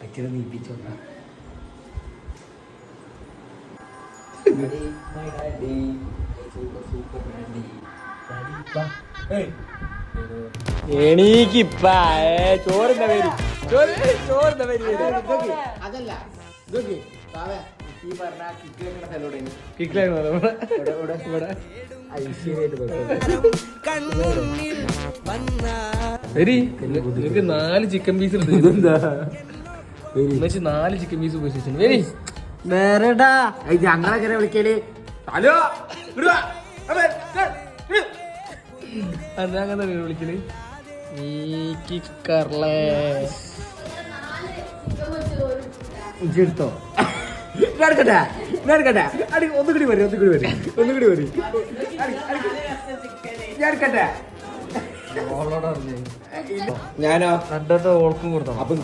അച്ഛനെ നീപ്പിച്ചോട്ടാ. എണീക്കിപ്പാ ചോറിന്റെ പേര് ചോറിന്റെ പേര് അതല്ല ഇതൊക്കെ ഈ പറഞ്ഞ കിക്കിലെങ്ങനെ സ്ഥലോടെ നിനക്ക് 4 ചിക്കൻ പീസ് എടുത്ത് 4 ചിക്കൻ പീസ് ഉപയോഗിച്ചു വരി വേറെടാ ഞങ്ങളെങ്ങനെ വിളിക്കല് ഹലോ അങ്ങനെ വിളിക്കല് എടുത്തോ നടക്കട്ടെ നടക്കട്ടെ ഒന്നുകൂടി വരും ഞാനോ രണ്ടത്തെ ഓൾക്കും കൊടുത്തോ അപ്പൊ